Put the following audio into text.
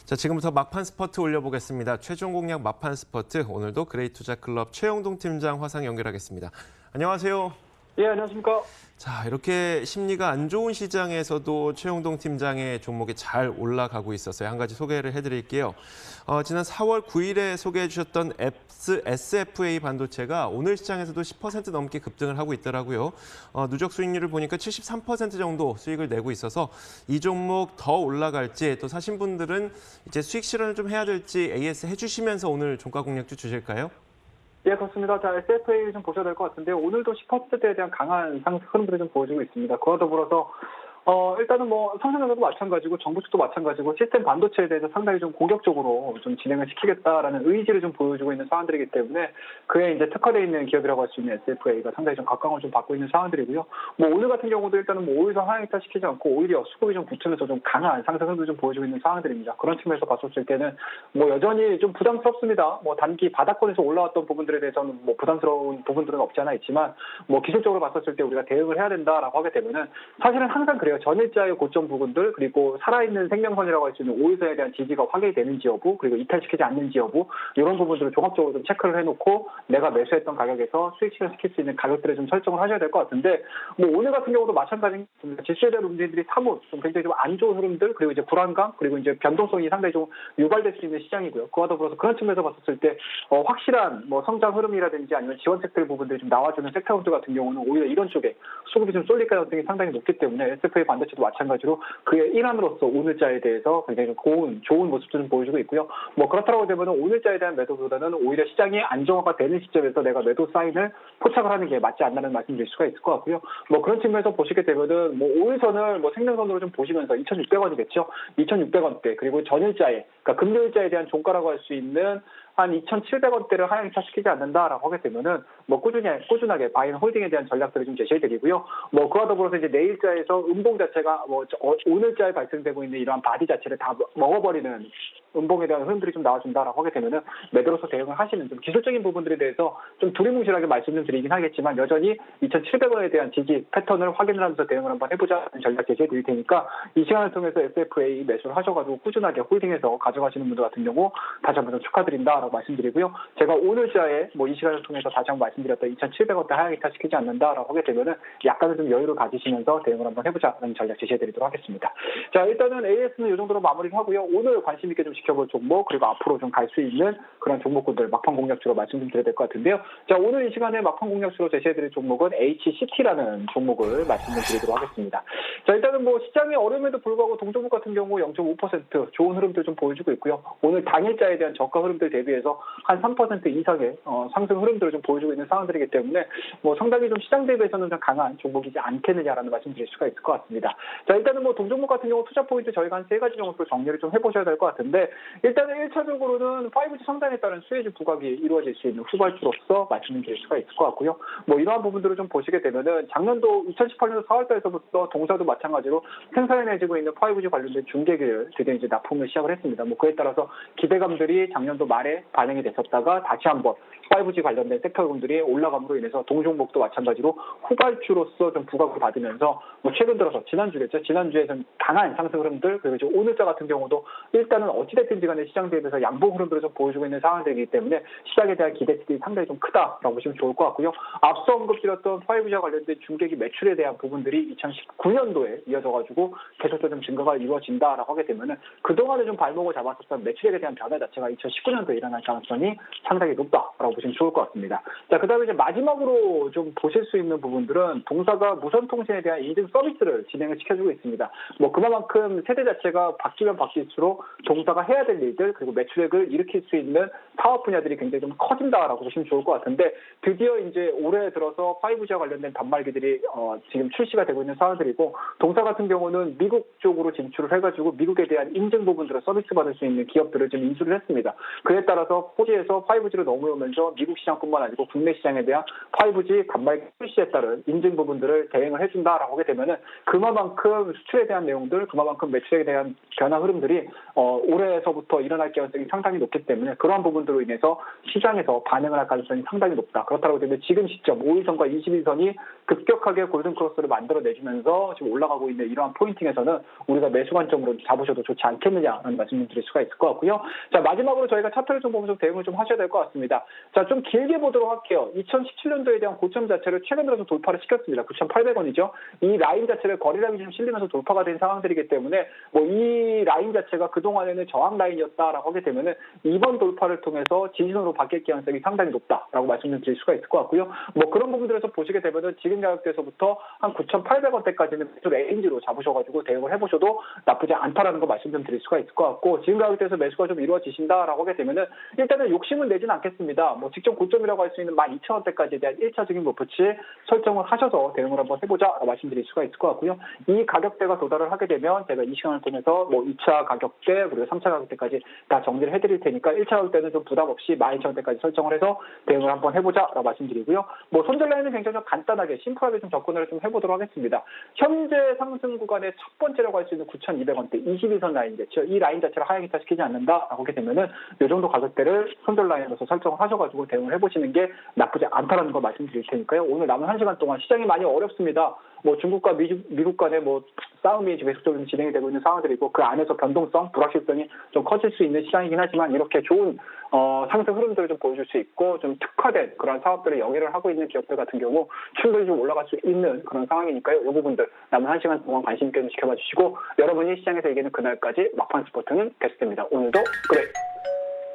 자, 지금부터 막판 스퍼트 올려보겠습니다. 최종 공략 막판 스퍼트, 오늘도 그레이투자클럽 최영동 팀장 화상 연결하겠습니다. 안녕하세요. 예, 안녕하십니까. 자, 이렇게 심리가 안 좋은 시장에서도 최영동 팀장의 종목이 잘 올라가고 있었어요. 한 가지 소개를 해드릴게요. 지난 4월 9일에 소개해 주셨던 SFA 반도체가 오늘 시장에서도 10% 넘게 급등을 하고 있더라고요. 누적 수익률을 보니까 73% 정도 수익을 내고 있어서 이 종목 더 올라갈지, 또 사신 분들은 이제 수익 실현을 좀 해야 될지 AS 해주시면서 오늘 종가 공략 주실까요? 예, 그렇습니다. 자, SFA 좀 보셔야 될 것 같은데, 오늘도 10%대에 대한 강한 상승 흐름들을 좀 보여주고 있습니다. 그와 더불어서, 일단은 뭐, 삼성전자도 마찬가지고, 정부 측도 마찬가지고, 시스템 반도체에 대해서 상당히 좀 공격적으로 좀 진행을 시키겠다라는 의지를 좀 보여주고 있는 사안들이기 때문에, 그에 이제 특화되어 있는 기업이라고 할 수 있는 SFA가 상당히 좀 각광을 좀 받고 있는 사안들이고요. 뭐, 오늘 같은 경우도 일단은 뭐, 오히려 하향이탈 시키지 않고, 오히려 수급이 좀 붙으면서 좀 강한 상승 흐름을 좀 보여주고 있는 사안들입니다. 그런 측면에서 봤었을 때는, 뭐, 여전히 좀 부담스럽습니다. 뭐, 단기 바닥권에서 올라왔던 부분들에 대해서는 뭐, 부담스러운 부분들은 없지 않아 있지만, 뭐, 기술적으로 봤었을 때 우리가 대응을 해야 된다라고 하게 되면은, 사실은 항상 그래요. 전일자의 고점 부분들, 그리고 살아있는 생명선이라고 할 수 있는 5일선에 대한 지지가 확인이 되는지 여부, 그리고 이탈시키지 않는지 여부, 이런 부분들을 종합적으로 좀 체크를 해놓고 내가 매수했던 가격에서 수익 실현시킬 수 있는 가격들을 좀 설정을 하셔야 될 것 같은데, 뭐 오늘 같은 경우도 마찬가지입니다. 지수에 대한 움직임들이 사뭇 좀 굉장히 좀 안 좋은 흐름들, 그리고 이제 불안감, 그리고 이제 변동성이 상당히 좀 유발될 수 있는 시장이고요. 그와 더불어서 그런 측면에서 봤었을 때 확실한 뭐 성장 흐름이라든지 아니면 지원책들 부분들이 좀 나와주는 섹터들 같은 경우는 오히려 이런 쪽에 수급이 좀 쏠릴 가능성이 상당히 높기 때문에 SFA 반도체도 마찬가지로 그의 일환으로서 오늘자에 대해서 굉장히 좋은 모습들을 보여주고 있고요. 뭐 그렇다고 되면 오늘자에 대한 매도보다는 오히려 시장이 안정화가 되는 시점에서 내가 매도 사인을 포착을 하는 게 맞지 않나는 말씀드릴 수가 있을 것 같고요. 뭐 그런 측면에서 보시게 되면은 뭐 5일선을 뭐 생명선으로 좀 보시면서 2,600원이겠죠. 2,600원대 그리고 전일자에 그러니까 금요일자에 대한 종가라고 할 수 있는 한 2,700원대를 하향차시키지 않는다라고 하게 되면은 뭐 꾸준하게 바이앤 홀딩에 대한 전략들을 좀 제시해드리고요. 뭐 그와 더불어서 이제 내일자에서 음봉 자체가 뭐 오늘자에 발생되고 있는 이러한 바디 자체를 다 먹어버리는 음봉에 대한 흐름들이 좀 나와준다라고 하게 되면은 매도로서 대응을 하시는 좀 기술적인 부분들에 대해서 좀 두리뭉실하게 말씀 좀 드리긴 하겠지만 여전히 2,700원에 대한 지지 패턴을 확인을 하면서 대응을 한번 해보자는 전략 제시해드릴 테니까 이 시간을 통해서 SFA 매수를 하셔가지고 꾸준하게 홀딩해서 가져가시는 분들 같은 경우 다시 한번 좀 축하드린다라고 말씀드리고요. 제가 오늘자에 뭐 이 시간을 통해서 다시 한번 말씀드렸던 2,700원대 하향이탈 시키지 않는다라고 하게 되면은 약간은 좀 여유를 가지시면서 대응을 한번 해보자는 전략 제시해드리도록 하겠습니다. 자, 일단은 AS는 이 정도로 마무리를 하고요. 오늘 관심 있게 좀 지켜볼 종목 그리고 앞으로 좀 갈 수 있는 그런 종목군들 막판 공략주로 말씀 좀 드려야 될 것 같은데요. 자, 오늘 이 시간에 막판 공략주로 제시해드릴 종목은 HCT라는 종목을 말씀 좀 드리도록 하겠습니다. 자, 일단은 뭐 시장의 어려움에도 불구하고 동종목 같은 경우 0.5% 좋은 흐름들 좀 보여주고 있고요. 오늘 당일자에 대한 저가 흐름들 대비해서 한 3% 이상의 상승 흐름들을 좀 보여주고 있는 상황들이기 때문에 뭐 상당히 좀 시장 대비해서는 좀 강한 종목이지 않겠느냐라는 말씀 드릴 수가 있을 것 같습니다. 자, 일단은 뭐 동종목 같은 경우 투자 포인트 저희가 한 3가지 정도로 정리를 좀 해보셔야 될 것 같은데, 일단은 1차적으로는 5G 성장에 따른 수혜주 부각이 이루어질 수 있는 후발주로서 말씀을 드릴 수가 있을 것 같고요. 뭐 이러한 부분들을 좀 보시게 되면은 작년도 2018년도 4월달에서부터 동사도 마찬가지로 생산해내지고 있는 5G 관련된 중계기를 드디어 이제 납품을 시작을 했습니다. 뭐 그에 따라서 기대감들이 작년도 말에 반영이 됐었다가 다시 한번 5G 관련된 섹터군들이 올라감으로 인해서 동종목도 마찬가지로 후발주로서 좀 부각을 받으면서 뭐 최근 들어서 지난주겠죠. 지난주에 좀 강한 상승 흐름들, 그리고 지금 오늘자 같은 경우도 일단은 어찌됐든지 간에 시장 대비해서 양봉 흐름들을 좀 보여주고 있는 상황들이기 때문에 시장에 대한 기대치들이 상당히 좀 크다라고 보시면 좋을 것 같고요. 앞서 언급드렸던 5G와 관련된 중계기 매출에 대한 부분들이 2019년도에 이어져가지고 계속적으로 좀 증가가 이루어진다라고 하게 되면은 그동안에 좀 발목을 잡았었던 매출액에 대한 변화 자체가 2019년도에 일어날 가능성이 상당히 높다라고 보시면 좋을 것 같습니다. 자, 그 다음에 이제 마지막으로 좀 보실 수 있는 부분들은 동사가 무선통신에 대한 인증 서비스를 진행을 시켜주고 있습니다. 뭐 그만큼 세대 자체가 바뀌면 바뀔수록 동사가 해야 될 일들 그리고 매출액을 일으킬 수 있는 사업 분야들이 굉장히 좀 커진다라고 보시면 좋을 것 같은데, 드디어 이제 올해 들어서 5G와 관련된 단말기들이 지금 출시가 되고 있는 상황들이고, 동사 같은 경우는 미국 쪽으로 진출을 해가지고 미국에 대한 인증 부분들을 서비스 받을 수 있는 기업들을 좀 인수를 했습니다. 그에 따라서 4G에서 5G로 넘어오면서 미국 시장뿐만 아니고 국내 시장에 대한 5G 단말기 출시에 따른 인증 부분들을 대행을 해준다라고 하게 되면은 그만큼 수출에 대한 내용들, 그만큼 매출에 대한 변화 흐름들이 올해 내에서부터 일어날 가능성이 상당히 높기 때문에 그러한 부분들로 인해서 시장에서 반응을 할 가능성이 상당히 높다. 그렇다고 되면 지금 시점 5일선과 21선이 급격하게 골든크로스를 만들어내주면서 지금 올라가고 있는 이러한 포인팅에서는 우리가 매수 관점으로 잡으셔도 좋지 않겠느냐라는 말씀을 드릴 수가 있을 것 같고요. 자, 마지막으로 저희가 차트를 좀 보면서 대응을 좀 하셔야 될 것 같습니다. 자, 좀 길게 보도록 할게요. 2017년도에 대한 고점 자체를 최근 들어서 돌파를 시켰습니다. 9,800원이죠. 이 라인 자체를 거래량이 좀 실리면서 돌파가 된 상황들이기 때문에 뭐 이 라인 자체가 그동안에는 저항 라인이었다라고 하게 되면은 이번 돌파를 통해서 지지선으로 바뀔 가능성이 상당히 높다라고 말씀 좀 드릴 수가 있을 것 같고요. 뭐 그런 부분들에서 보시게 되면은 지금 가격대에서부터 한 9,800원대까지는 매수 레인지로 잡으셔가지고 대응을 해보셔도 나쁘지 않다라는 거 말씀 좀 드릴 수가 있을 것 같고, 지금 가격대에서 매수가 좀 이루어지신다라고 하게 되면은 일단은 욕심은 내지는 않겠습니다. 뭐 직전 고점이라고 할 수 있는 12,000원대까지에 대한 1차적인 목표치 설정을 하셔서 대응을 한번 해보자 말씀드릴 수가 있을 것 같고요. 이 가격대가 도달을 하게 되면 제가 이 시간을 통해서 뭐 2차 가격대 그리고 3차 가격대까지 다 정리를 해드릴 테니까 1차 가격대는 좀 부담 없이 12,000원대까지 설정을 해서 대응을 한번 해보자라고 말씀드리고요. 뭐 손절 라인은 굉장히 좀 간단하게 심플하게 좀 접근을 좀 해보도록 하겠습니다. 현재 상승 구간의 첫 번째라고 할 수 있는 9,200원대 22선 라인이죠. 이 라인 자체를 하향 이탈시키지 않는다라고 하게 되면은 이 정도 가격대를 손절 라인으로서 설정을 하셔가지고 대응을 해보시는 게 나쁘지 않다라는 거 말씀드릴 테니까요. 오늘 남은 1시간 동안 시장이 많이 어렵습니다. 뭐 중국과 미국 간의 뭐 싸움이 계속적으로 진행이 되고 있는 상황들이고 그 안에서 변동성, 불확실성이 좀 커질 수 있는 시장이긴 하지만 이렇게 좋은 상승 흐름들을 좀 보여줄 수 있고 좀 특화된 그런 사업들을 영위를 하고 있는 기업들 같은 경우 충분히 좀 올라갈 수 있는 그런 상황이니까요. 이 부분들 남은 1시간 동안 관심 있게 좀 지켜봐 주시고 여러분이 시장에서 이기는 그날까지 막판 스포츠는 계속됩니다. 오늘도 그래.